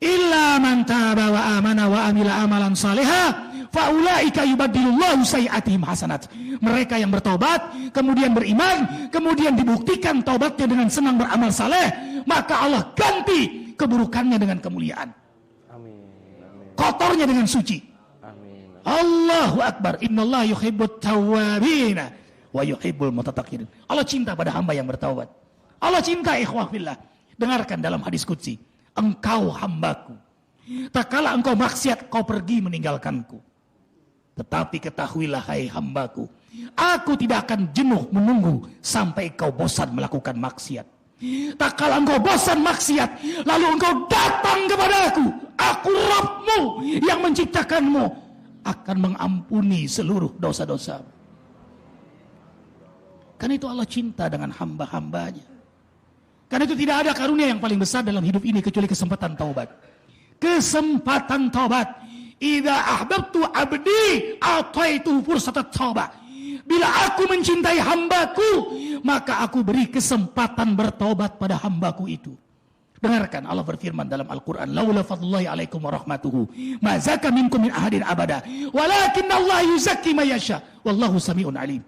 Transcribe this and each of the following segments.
illa man taba wa amana wa amila amalan salihah faulaika yubaddilullahu sayyi'atihim hasanat. Mereka yang bertobat, kemudian beriman, kemudian dibuktikan taubatnya dengan senang beramal saleh, maka Allah ganti keburukannya dengan kemuliaan. Amin. Kotornya dengan suci. Amin. Allahu Akbar. Innallaha yuhibbut tawwabina wa yuhibbul mutatahhirin. Allah cinta pada hamba yang bertaubat. Allah cinta, ikhwah fillah. Dengarkan dalam hadis qudsi, engkau hambaku, tak kala engkau maksiat kau pergi meninggalkanku. Tetapi ketahuilah hai hambaku, aku tidak akan jenuh menunggu sampai kau bosan melakukan maksiat. Tak kala engkau bosan maksiat, lalu engkau datang kepadaku, aku Rabbmu yang menciptakanmu, akan mengampuni seluruh dosa-dosa. Karena itu Allah cinta dengan hamba-hambanya. Karena itu tidak ada karunia yang paling besar dalam hidup ini kecuali kesempatan taubat. Kesempatan taubat. Idza ahbabtu abdi ataitu fursatat taubat. Bila aku mencintai hambaku, maka aku beri kesempatan bertaubat pada hambaku itu. Dengarkan, Allah berfirman dalam Al-Quran, laula fadlullahi alaikum warahmatuhu ma zaka minkum min ahadin abada walakin Allah yuzakki man yasha wallahu sami'un alim.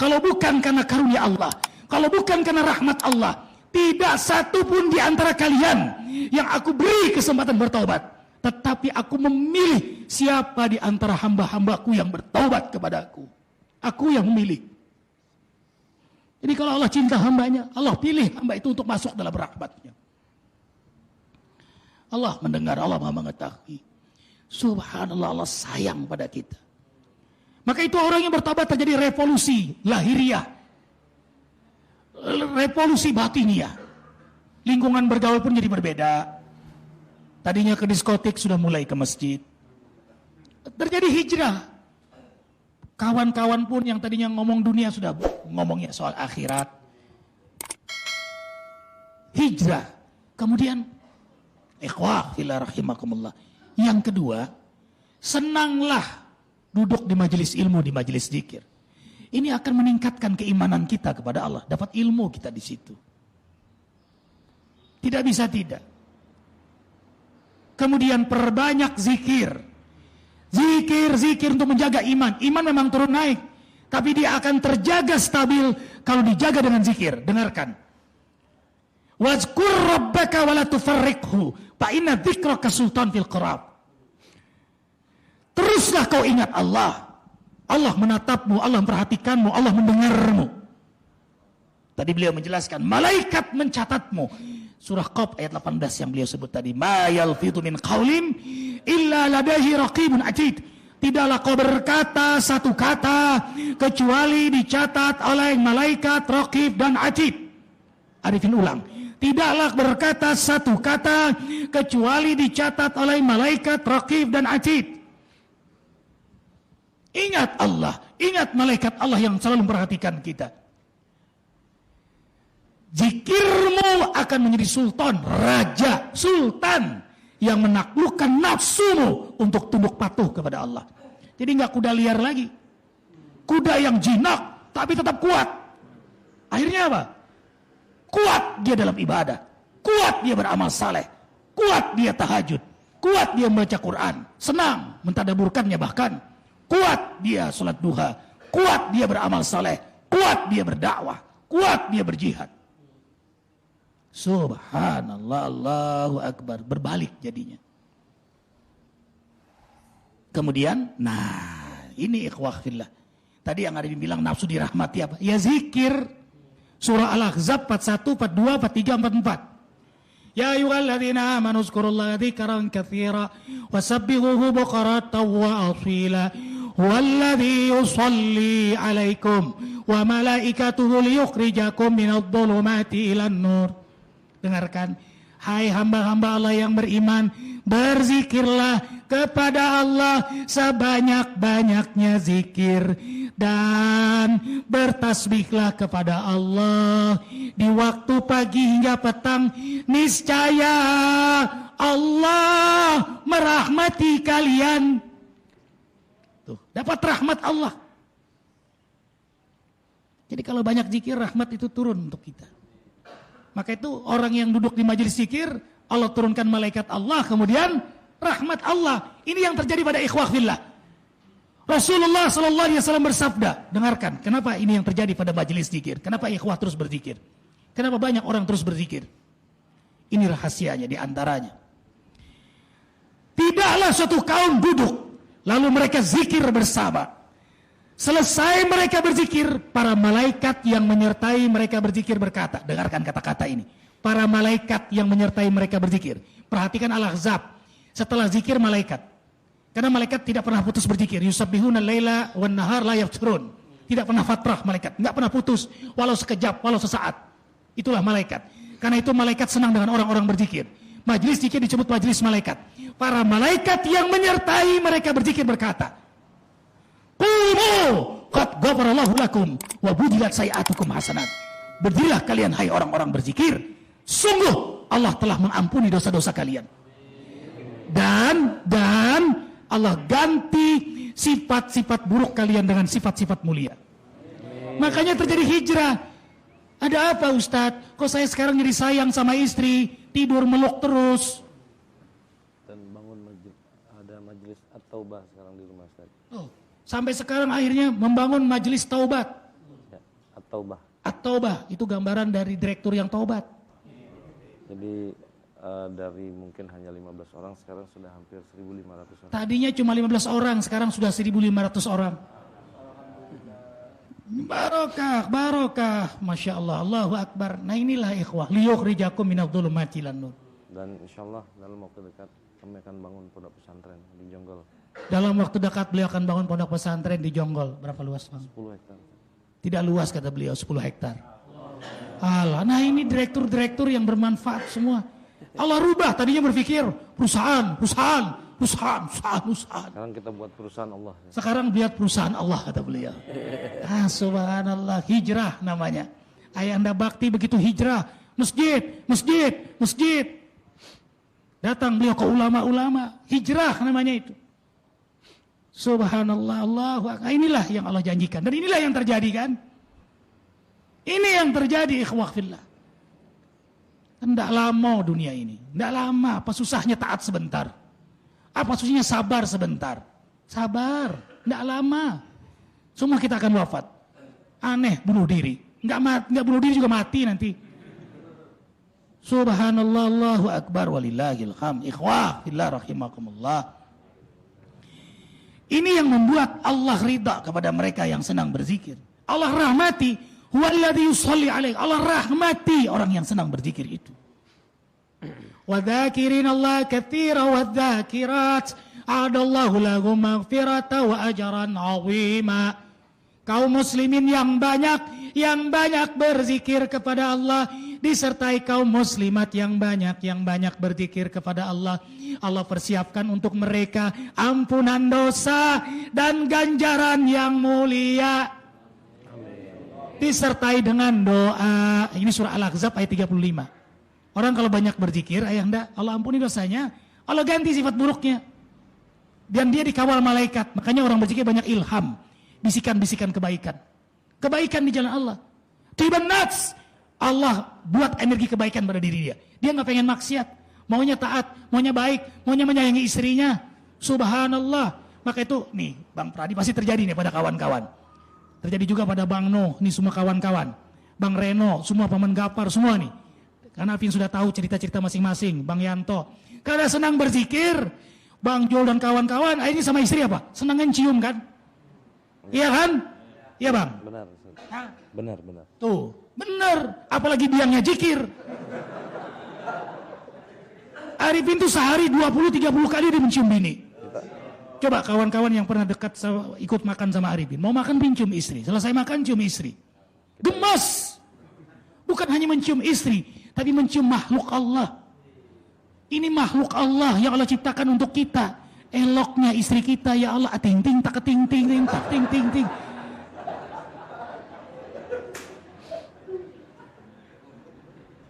Kalau bukan karena karunia Allah, kalau bukan karena rahmat Allah, tidak satu pun di antara kalian yang aku beri kesempatan bertaubat. Tetapi aku memilih siapa di antara hamba-hambaku yang bertaubat kepadaku. Aku yang memilih. Jadi kalau Allah cinta hambanya, Allah pilih hamba itu untuk masuk dalam rahmatnya. Allah mendengar, Allah maha mengetahui. Subhanallah, Allah sayang pada kita. Maka itu orang yang bertaubat terjadi revolusi lahiriah. Revolusi batiniah. Lingkungan bergaul pun jadi berbeda. Tadinya ke diskotik sudah mulai ke masjid. Terjadi hijrah. Kawan-kawan pun yang tadinya ngomong dunia sudah ngomongnya soal akhirat. Hijrah. Kemudian, ikhwah fillah rahimakumullah. Yang kedua, senanglah duduk di majelis ilmu, di majelis zikir. Ini akan meningkatkan keimanan kita kepada Allah. Dapat ilmu kita di situ. Tidak bisa tidak. Kemudian perbanyak zikir. Zikir untuk menjaga iman. Iman memang turun naik. Tapi dia akan terjaga stabil kalau dijaga dengan zikir. Dengarkan. Wazkur rabbaka wa la tufarriqhu fa inna dzikraka sultan fil qarab. Teruslah kau ingat Allah. Allah menatapmu, Allah memperhatikanmu, Allah mendengarmu. Tadi beliau menjelaskan, malaikat mencatatmu. Surah Qaf ayat 18 yang beliau sebut tadi. Ma yalfidu min qaulin illa ladaihi raqibun atid. Tidaklah kau berkata satu kata kecuali dicatat oleh malaikat raqib dan atid. Arifin ulang. Tidaklah berkata satu kata kecuali dicatat oleh malaikat raqib dan atid. Ingat Allah, ingat malaikat Allah yang selalu memperhatikan kita. Zikirmu akan menjadi sultan, raja, sultan yang menaklukkan nafsumu untuk tunduk patuh kepada Allah. Jadi nggak kuda liar lagi, kuda yang jinak tapi tetap kuat. Akhirnya apa? Kuat dia dalam ibadah, kuat dia beramal saleh, kuat dia tahajud, kuat dia membaca Quran, senang mentadaburkannya bahkan, kuat dia sholat duha, kuat dia beramal saleh, kuat dia berdakwah, kuat dia berjihad. Subhanallah, Allahu Akbar. Berbalik jadinya. Kemudian, ini ikhwah fillah. Tadi yang ada dibilang nafsu dirahmati apa? Ya zikir. Surah Al-Ahzab 41, 42, 43, 44. Ya ayyuhalladzina amanu zkurullaha dzikran katsira wasabbihuhu bukratan wa asila. Huwallazi yusalli 'alaikum wa malaikatuhu liyukhrijakum minadh-dhulumati ilan nur. Dengarkan, hai hamba-hamba Allah yang beriman, berzikirlah kepada Allah sebanyak-banyaknya zikir dan bertasbihlah kepada Allah di waktu pagi hingga petang. Niscaya Allah merahmati kalian. Tuh, dapat rahmat Allah. Jadi kalau banyak zikir, rahmat itu turun untuk kita. Maka itu orang yang duduk di majelis zikir, Allah turunkan malaikat Allah, kemudian rahmat Allah. Ini yang terjadi pada ikhwah fillah. Rasulullah SAW bersabda, dengarkan, kenapa ini yang terjadi pada majelis zikir? Kenapa ikhwah terus berzikir? Kenapa banyak orang terus berzikir? Ini rahasianya di antaranya. Tidaklah suatu kaum duduk, lalu mereka zikir bersama. Selesai mereka berzikir, para malaikat yang menyertai mereka berzikir berkata, dengarkan kata-kata ini. Para malaikat yang menyertai mereka berzikir. Perhatikan Al-Ahzab. Setelah zikir malaikat. Karena malaikat tidak pernah putus berzikir. Yusabbihuna al-laila wan nahar la yafturun. Tidak pernah fatrah malaikat. Enggak pernah putus. Walau sekejap, walau sesaat. Itulah malaikat. Karena itu malaikat senang dengan orang-orang berzikir. Majlis zikir disebut majlis malaikat. Para malaikat yang menyertai mereka berzikir berkata, Qumu qad ghafarallahu lakum wa budilat sayi'atukum hasanat. Berdirilah kalian hai orang-orang berzikir. Sungguh Allah telah mengampuni dosa-dosa kalian. Dan Allah ganti sifat-sifat buruk kalian dengan sifat-sifat mulia. Makanya terjadi hijrah. Ada apa Ustadz? Kok saya sekarang jadi sayang sama istri, tidur meluk terus? Dan bangun ada majelis at-taubah sekarang di rumah Ustadz. Oh, sampai sekarang akhirnya membangun majelis taubat. Ya, at-taubah. At-taubah itu gambaran dari direktur yang taubat. Jadi dari mungkin hanya 15 orang sekarang sudah hampir 1.500 orang. Tadinya cuma 15 orang, sekarang sudah 1.500 orang. Barokah, Masya Allah, Allahu Akbar. Nah inilah ikhwah, liyukhrijakum minadh-dhulumati ilan nur. Dan insya Allah dalam waktu dekat kami akan bangun pondok pesantren di Jonggol. Dalam waktu dekat beliau akan bangun pondok pesantren di Jonggol. Berapa luas Bang? 10 hektar. Tidak luas kata beliau, 10 hektar. Alah, nah ini direktur-direktur yang bermanfaat semua. Allah rubah, tadinya berpikir perusahaan. Sekarang kita buat perusahaan Allah. Sekarang lihat perusahaan Allah kata beliau. Subhanallah, hijrah namanya. Ayahanda bakti begitu hijrah, masjid. Datang beliau ke ulama-ulama, hijrah namanya itu. Subhanallah, Allahu Akbar. Inilah yang Allah janjikan dan inilah yang terjadi kan? Ini yang terjadi ikhwah fillah. Tidak lama dunia ini, tidak lama. Apa susahnya taat sebentar? Apa susahnya sabar sebentar? Sabar, tidak lama. Semua kita akan wafat. Aneh bunuh diri, nggak bunuh diri juga mati nanti. Subhanallah, Allahu Akbar, walillahil hamd. Ikhwah fillah rahimakumullah. Ini yang membuat Allah ridha kepada mereka yang senang berzikir. Allah rahmati. Huwallazi yusalli alaihi. Allah rahmati orang yang senang berzikir itu. Wadzakirin Allah katsira wadzakirat a'adallahu lahum maghfirata wa ajran 'azima. Kaum muslimin yang banyak berzikir kepada Allah disertai kaum muslimat yang banyak berzikir kepada Allah. Allah persiapkan untuk mereka ampunan dosa dan ganjaran yang mulia. Disertai dengan doa. Ini surah Al-Ahzab ayat 35. Orang kalau banyak berzikir, ayahanda, Allah ampuni dosanya, Allah ganti sifat buruknya. Dan dia dikawal malaikat. Makanya orang berzikir banyak ilham, bisikan-bisikan kebaikan. Kebaikan di jalan Allah. Tiban nats, Allah buat energi kebaikan pada diri dia. Dia nggak pengen maksiat, maunya taat, maunya baik, maunya menyayangi istrinya. Subhanallah. Maka itu nih, Bang Pradi pasti terjadi nih pada kawan-kawan. Terjadi juga pada Bang No, ini semua kawan-kawan. Bang Reno, semua Paman Gapar, semua nih. Karena Afin sudah tahu cerita-cerita masing-masing. Bang Yanto. Karena senang berzikir, Bang Jol dan kawan-kawan, akhirnya sama istri apa? Senangnya cium kan? Iya kan? Iya Bang? Benar. Hah? Benar. Tuh, benar. Apalagi biangnya zikir. Arifin tuh sehari 20-30 kali dia mencium bini. Coba kawan-kawan yang pernah dekat ikut makan sama Arifin, mau makan cium istri, selesai makan cium istri. Gemas. Bukan hanya mencium istri, tapi mencium makhluk Allah. Ini makhluk Allah yang Allah ciptakan untuk kita. Eloknya istri kita, ya Allah, ting ting tak ting ting ting tak ting ting ting.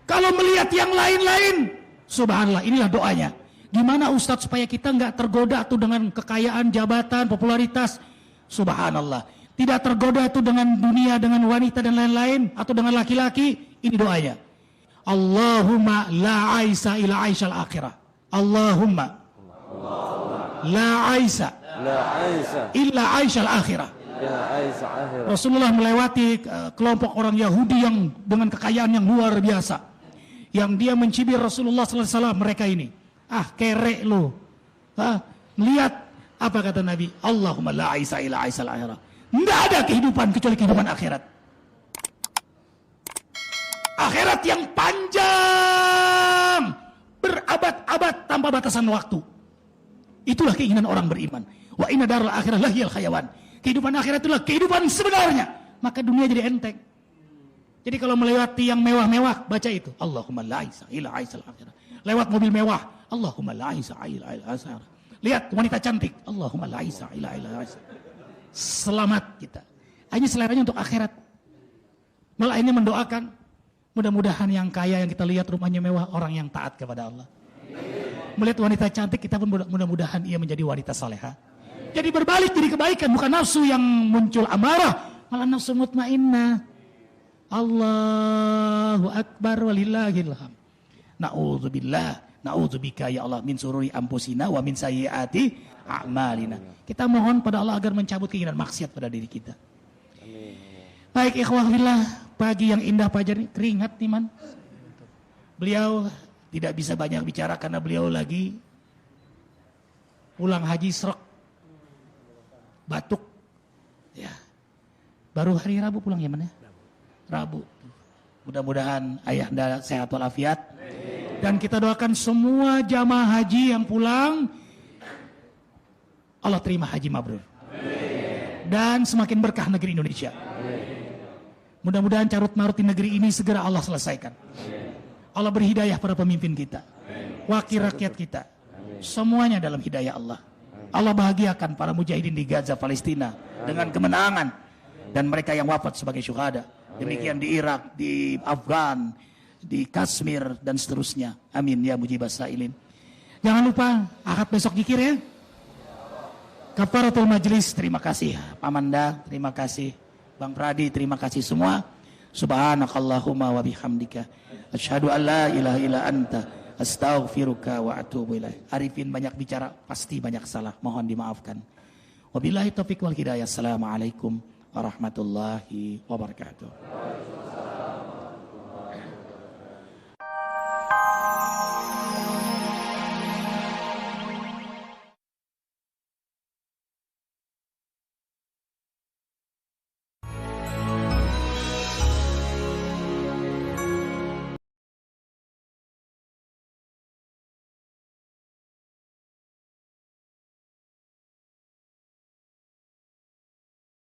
Kalau melihat yang lain-lain, subhanallah, inilah doanya. Gimana Ustadz supaya kita nggak tergoda tuh dengan kekayaan, jabatan, popularitas? Subhanallah. Tidak tergoda tuh dengan dunia, dengan wanita dan lain-lain, atau dengan laki-laki. Ini doanya. Allahumma la aisa ila aisyal akhirah. Allahumma la aisa illa aisyal akhirah. Rasulullah melewati kelompok orang Yahudi yang dengan kekayaan yang luar biasa, yang dia mencibir Rasulullah SAW. Mereka ini, kerek lo. Lihat apa kata Nabi, Allahumma la aisa illa aisyal akhirah. Tidak ada kehidupan kecuali kehidupan akhirat. Akhirat yang panjang, berabad-abad tanpa batasan waktu. Itulah keinginan orang beriman. Wa inna darul akhirah lahiyal hayawan. Kehidupan akhirat itulah kehidupan sebenarnya. Maka dunia jadi enteng. Jadi kalau melewati yang mewah-mewah, baca itu. Allahumma la aisa illa aisal akhirah. Lewat mobil mewah, Allahumma la aisa illa aisal akhirah. Lihat wanita cantik, Allahumma la aisa illa aisal. Selamat kita. Hanya seleranya untuk akhirat. Malah ini mendoakan, mudah-mudahan yang kaya yang kita lihat rumahnya mewah, orang yang taat kepada Allah. Melihat wanita cantik, kita pun mudah-mudahan ia menjadi wanita salehah. Jadi berbalik jadi kebaikan, bukan nafsu yang muncul amarah, malah nafsu mutmainnah. Allahu akbar walillahil hamd. Na'udzubika ya Allah min sururi anfusina wa min sayyiati a'malina. Kita mohon pada Allah agar mencabut keinginan maksiat pada diri kita. Baik ikhwah fillah, pagi yang indah Fajar ini keringat nih man. Beliau tidak bisa banyak bicara karena beliau lagi pulang haji srek, batuk. Ya. Baru hari Rabu pulang ya man ya? Rabu. Mudah-mudahan ayahanda sehat walafiat. Dan kita doakan semua jamaah haji yang pulang, Allah terima haji mabrur. Dan semakin berkah negeri Indonesia. Mudah-mudahan carut marut di negeri ini segera Allah selesaikan. Allah beri hidayah pada pemimpin kita, wakil rakyat kita, semuanya dalam hidayah Allah. Allah bahagiakan para mujahidin di Gaza, Palestina dengan kemenangan, dan mereka yang wafat sebagai syuhada. Demikian di Irak, di Afgan, di Kashmir dan seterusnya. Amin ya mujibas sa'ilin. Jangan lupa akad besok zikir ya. Kafaratul majlis, terima kasih Pak Manda, terima kasih Bang Pradi, terima kasih semua. Subhanakallahumma wa bihamdika asyhadu an la ilaha illa anta astaghfiruka wa atubu ilaik. Arifin banyak bicara, pasti banyak salah, mohon dimaafkan. Wabillahi taufiq wal hidayah. Assalamualaikum warahmatullahi wabarakatuh.